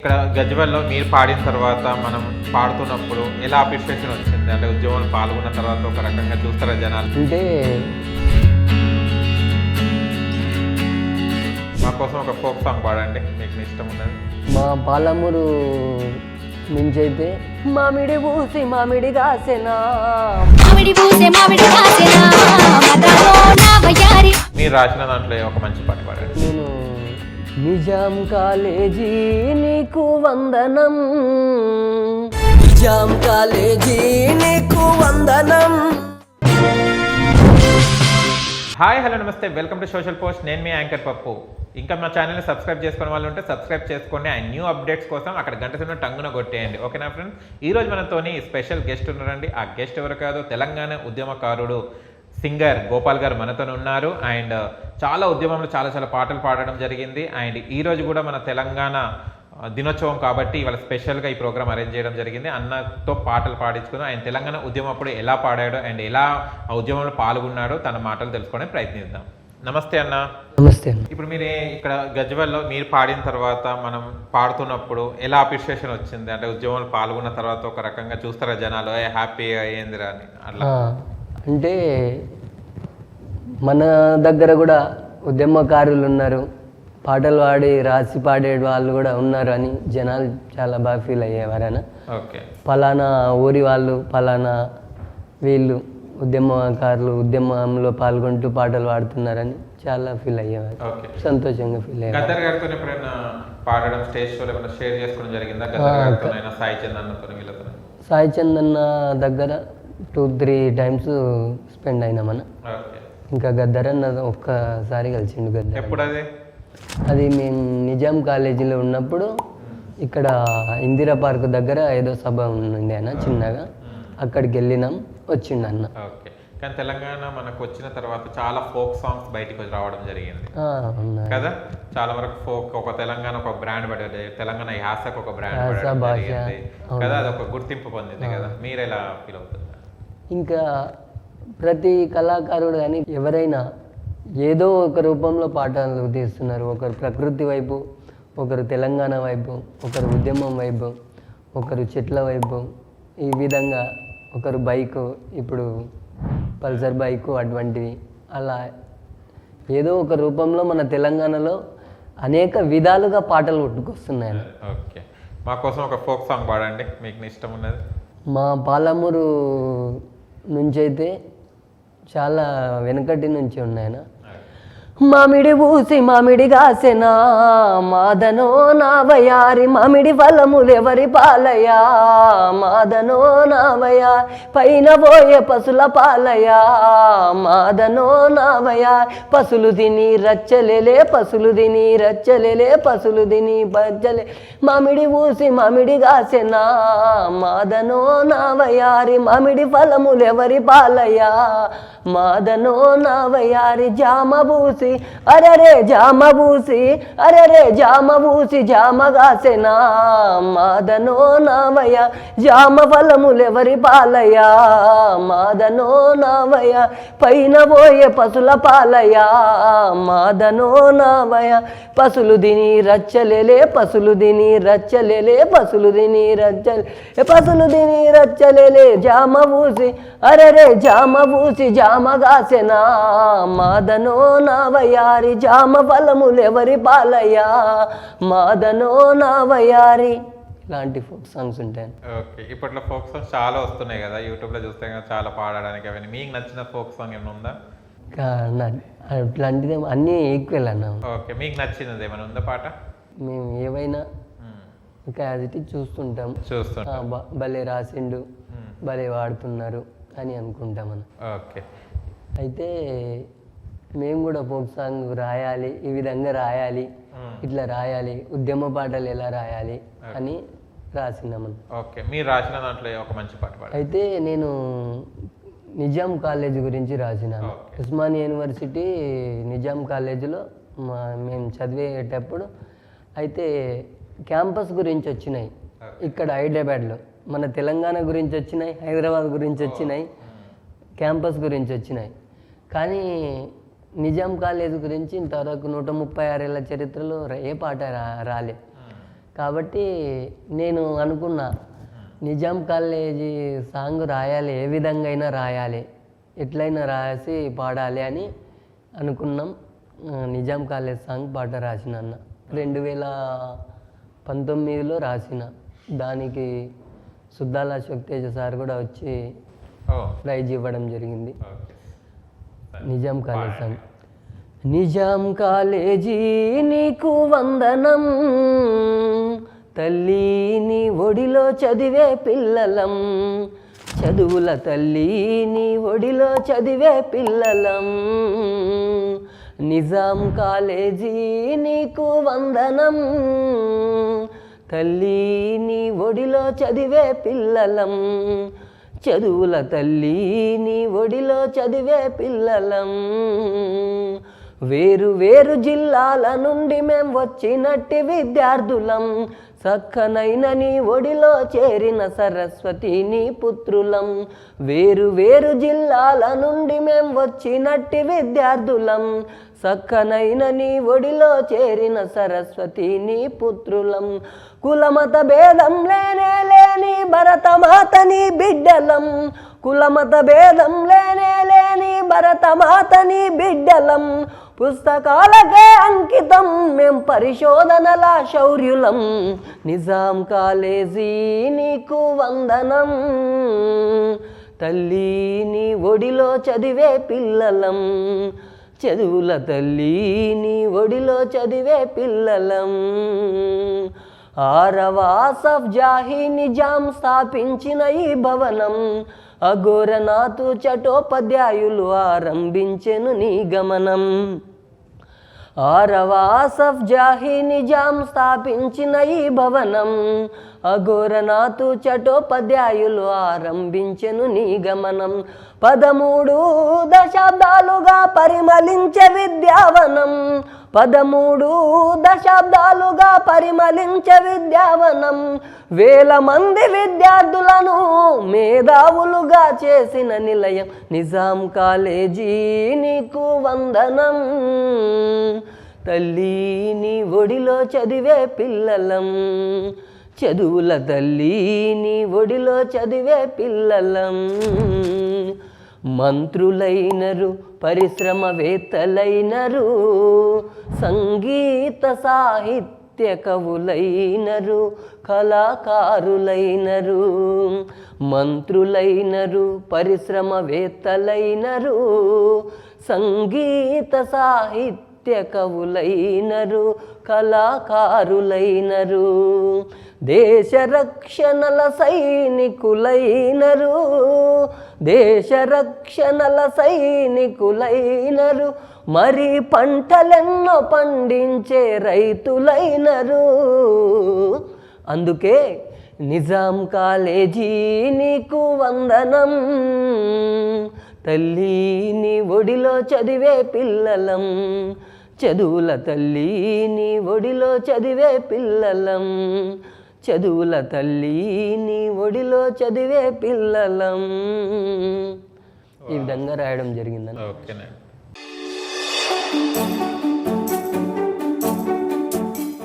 ఇక్కడ గజ్వేల్లో మీరు పాడిన తర్వాత మనం పాడుతున్నప్పుడు ఎలా అప్రిషియేషన్ వచ్చింది? అంటే ఉద్యమంలో పాల్గొన్న తర్వాత ఒక రకంగా చూస్తారా జనాలు? అంటే మా కోసం ఒక ఫోక్ సాంగ్ పాడండి, మీకు ఇష్టం ఉన్నది. మా పాలమూరు నుంచి అయితే మామిడి పూసి మామిడి కాసెనా, మామిడి పూసే మామిడి కాసెనా మదనో నా వయారి. మీరు రాసిన దాంట్లో ఒక మంచి పాట పాడండి. నేను నిజాం కాలేజీ నీకు వందనం, నిజాం కాలేజీ నీకు వందనం. హాయ్ హలో నమస్తే, వెల్కమ్ టు సోషల్ పోస్ట్. నేను మీ యాంకర్ పప్పు. ఇంకా మా ఛానల్ని సబ్స్క్రైబ్ చేసుకునే వాళ్ళు ఉంటే సబ్స్క్రైబ్ చేసుకోండి. అండ్ న్యూ అప్డేట్స్ కోసం అక్కడ గంట సినిమా టంగున కొట్టేయండి. ఓకేనా ఫ్రెండ్స్? ఈరోజు మనతోని స్పెషల్ గెస్ట్ ఉన్నారండి. ఆ గెస్ట్ ఎవరు కాదు, తెలంగాణ ఉద్యమకారుడు సింగర్ గోపాల్ గారు మనతో ఉన్నారు. అండ్ చాలా ఉద్యమంలో చాలా పాటలు పాడడం జరిగింది. అండ్ ఈరోజు కూడా మన తెలంగాణ దినోత్సవం కాబట్టి ఇవాళ స్పెషల్గా ఈ ప్రోగ్రామ్ అరేంజ్ చేయడం జరిగింది. అన్నతో పాటలు పాడించుకుందాం. ఆయన తెలంగాణ ఉద్యమం అప్పుడు ఎలా పాడాడో అండ్ ఎలా ఆ ఉద్యమంలో పాల్గొన్నాడో తన మాటలు తెలుసుకోవడానికి ప్రయత్నిద్దాం. నమస్తే అన్న. నమస్తే అన్న. ఇప్పుడు మీరు ఇక్కడ గజ్వేల్లో మీరు పాడిన తర్వాత మనం పాడుతున్నప్పుడు ఎలా అప్రిషియేషన్ వచ్చింది? అంటే ఉద్యమంలో పాల్గొన్న తర్వాత ఒక రకంగా చూస్తారా జనాలు, హ్యాపీగా ఏందిరా అని అట్లా? అంటే మన దగ్గర కూడా ఉద్యమకారులు ఉన్నారు, పాటలు పాడి రాసి పాడే వాళ్ళు కూడా ఉన్నారు అని జనాలు చాలా బాగా ఫీల్ అయ్యేవారన. ఓకే, ఫలానా ఊరి వాళ్ళు, ఫలానా వీళ్ళు ఉద్యమకారులు ఉద్యమంలో పాల్గొంటూ పాటలు పాడుతున్నారని చాలా ఫీల్ అయ్యేవారు. ఓకే, సంతోషంగా ఫీల్ అయ్యేవారు. గద్దర్ గారితో ఎప్పుడైనా పాడడం స్టేజ్ షోలో ఏమైనా షేర్ చేసుకోవడం జరిగిందా? గద్దర్ గారితో అయినా, సాయి చందన్నతో, వీళ్ళతో? సాయి చందన్న దగ్గర 2-3 టైమ్స్ స్పెండ్ అయినామన్న. ఓకే, ఇంకా గద్దరన్న ఒక్కసారి కలిసిండు. గద్దర్ ఎప్పుడు అది మేము నిజాం కాలేజీలో ఉన్నప్పుడు ఇక్కడ ఇందిరా పార్క్ దగ్గర ఏదో సభ ఉండే అన్న చిన్నగా, అక్కడికి వెళ్ళినాం, వచ్చిండు అన్న. ఓకే, కానీ తెలంగాణ మనకు వచ్చిన తర్వాత చాలా ఫోక్ సాంగ్స్ బయటికి రావడం జరిగింది కదా. చాలా వరకు ఫోక్ ఒక తెలంగాణ ఒక బ్రాండ్ పడేది, తెలంగాణ యాసకు ఒక బ్రాండ్ పడేది కదా, అది ఒక గుర్తింపు పొందింది కదా. మీరు ఎలా ఫీల్ అవుతుంది? ఇంకా ప్రతి కళాకారుడు కానీ ఎవరైనా ఏదో ఒక రూపంలో పాటలు తీస్తున్నారు. ఒకరు ప్రకృతి వైపు, ఒకరు తెలంగాణ వైపు, ఒకరు ఉద్యమం వైపు, ఒకరు చెట్ల వైపు, ఈ విధంగా ఒకరు బైకు, ఇప్పుడు పల్సర్ బైకు అటువంటివి, అలా ఏదో ఒక రూపంలో మన తెలంగాణలో అనేక విధాలుగా పాటలు పుట్టుకొస్తున్నాయి. ఓకే, మా కోసం ఒక ఫోక్ సాంగ్ పాడండి, మీకు ఇష్టం ఉన్నది. మా పాలమూరు నుంచి అయితే చాలా వెనకటి నుంచి ఉన్నాయన. మామిడి పూసి మామిడి కాసెనా మాదనో నా వయారి, మామిడి ఫలములెవరి పాలయా మాదనో నా వయారి, పైన పోయే పశుల పాలయా మాదనో నా వయారి, పశులు తిని రచ్చలేలే, పశులు తిని రచ్చలేలే, పశులు తిని బజ్జలే, మామిడి పూసి మామిడి కాసెనా మాదనో నా వయారి, మామిడి ఫలములెవరి పాలయా మాదనో నా వయారి, జామ పూసి అరరే జామ పూసి, అరరే జామ పూసి జామ కాసెనా మాదనో నావయ, జామ ఫలములెవరి పాలయా మాదనో నావయ, పైన పోయే పశుల పాలయా మాదనో నావయ, పశులు తిని రచ్చలేలే, పశులు తిని రచ్చలేలే, పశులు తిని రచ్చలే, పశులు తిని రచ్చలేలే, జామ పూసి అరరే జామ పూసి జామ కాసెనా మాదనో నావయారి, జామ ఫలములెవరి పాలయా మాదనో నావయారి. ఇలాంటి ఫోక్ సాంగ్స్ ఉంటాయి. ఓకే, ఇప్పట్లో ఫోక్ సాంగ్స్ చాలా వస్తున్నాయి కదా, యూట్యూబ్లో చూస్తే కదా చాలా పాడడానికి. అవన్నీ మీకు నచ్చిన ఫోక్ సాంగ్ ఏమైనా ఉందా? అట్లాంటిది అన్నీ ఈక్వల్ అన్నా. ఓకే, మీకు నచ్చినది ఏమైనా ఉందా పాట? మేము ఏవైనా ఇంకా అది చూస్తుంటాం, భలే రాసిండు, భలే వాడుతున్నారు అని అనుకుంటామన్న. ఓకే, అయితే మేము కూడా ఫోక్ సాంగ్ రాయాలి, ఈ విధంగా రాయాలి, ఇట్లా రాయాలి, ఉద్యమ పాటలు ఎలా రాయాలి అని రాసినామని. ఓకే, మీరు రాసిన దాంట్లో ఒక మంచి పాట పాడండి. అయితే నేను నిజాం కాలేజ్ గురించి రాసినాను. ఉస్మానియా యూనివర్సిటీ నిజాం కాలేజీలో మేము చదివేటప్పుడు అయితే క్యాంపస్ గురించి వచ్చినాయి. ఇక్కడ హైదరాబాద్లో మన తెలంగాణ గురించి వచ్చినాయి, హైదరాబాద్ గురించి వచ్చినాయి, క్యాంపస్ గురించి వచ్చినాయి. కానీ నిజాం కాలేజ్ గురించి ఇంతవరకు 136 ఏళ్ళ చరిత్రలో ఏ పాట రాలే. కాబట్టి నేను అనుకున్నా నిజాం కాలేజీ సాంగ్ రాయాలి, ఏ విధంగా అయినా రాయాలి, ఎట్లయినా రాసి పాడాలి అని అనుకున్నాం. నిజాం కాలేజ్ సాంగ్ పాట రాసిన అన్న 2019లో రాసిన. దానికి సుద్దాల అశోక్ తేజ సార్ కూడా వచ్చి ప్రైజ్ ఇవ్వడం జరిగింది. Nizam college song. Nizam college నీకు వందనం, తల్లి నీ ఒడిలో చదివే పిల్లలం, చదువుల తల్లి నీ ఒడిలో చదివే పిల్లలం. నిజాం కాలేజీ నీకు వందనం, తల్లి నీ ఒడిలో చదివే పిల్లలం, చదువుల తల్లి నీ ఒడిలో చదివే పిల్లలం. వేరు వేరు జిల్లాల నుండి మేం వచ్చినట్టి విద్యార్థులం, చక్కనైన నీ ఒడిలో చేరిన సరస్వతి నీ పుత్రులం. వేరు వేరు జిల్లాల నుండి మేం వచ్చినట్టి విద్యార్థులం, చక్కనైన నీ ఒడిలో చేరిన సరస్వతి నీ పుత్రులం. కులమత భేదం లేనే లేని భరతమాత నీ బిడ్డలం, కులమత భేదం లేనే లేని భరతమాత నీ బిడ్డలం. పుస్తకాలకే అంకితం మేం పరిశోధనల శౌర్యులం. నిజాం కాలేజీ నీకు వందనం, తల్లి నీ ఒడిలో చదివే పిల్లలం, చదువుల తల్లి నీ ఒడిలో చదివే పిల్లలం. 6వ ఆసఫ్ జాహీ నిజాం స్థాపించిన ఈ భవనం, అఘోరనాథు చటోపాధ్యాయులు ఆరంభించెను నీ గమనం. 6వ ఆసఫ్ జాహీ నిజాం స్థాపించిన ఈ భవనం, అఘోరనాథు చటోపాధ్యాయులు ఆరంభించెను నీ గమనం. 13 దశాబ్దాలుగా పరిమళించే విద్యావనం, 13 దశాబ్దాలుగా పరిమళించే విద్యావనం. వేల మంది విద్యార్థులను మేధావులుగా చేసిన నిలయం. నిజాం కాలేజీ నీకు వందనం, తల్లి నీ ఒడిలో చదివే పిల్లలం, చదువుల తల్లి నీ ఒడిలో చదివే పిల్లలం. మంత్రులైనరు, పరిశ్రమవేత్తలైనరు, సంగీత సాహిత్య కవులైనరు, కళాకారులైనరు. మంత్రులైనరు, పరిశ్రమవేత్తలైనరు, సంగీత సాహిత్య కవులైనరు, కళాకారులైనరు. దేశ రక్షణల సైనికులైనరు, దేశ రక్షణల సైనికులైనరు. మరి పంటలెన్నో పండించే రైతులైనరు. అందుకే నిజాం కాలేజీ నీకు వందనం, తల్లి నీ ఒడిలో చదివే పిల్లలం, చదువుల తల్లి నీ ఒడిలో చదివే పిల్లలం, చదువుల తల్లి నీ ఒడిలో చదివే పిల్లలం. ఈ విధంగా రాయడం జరిగిందని. ఓకేనండి.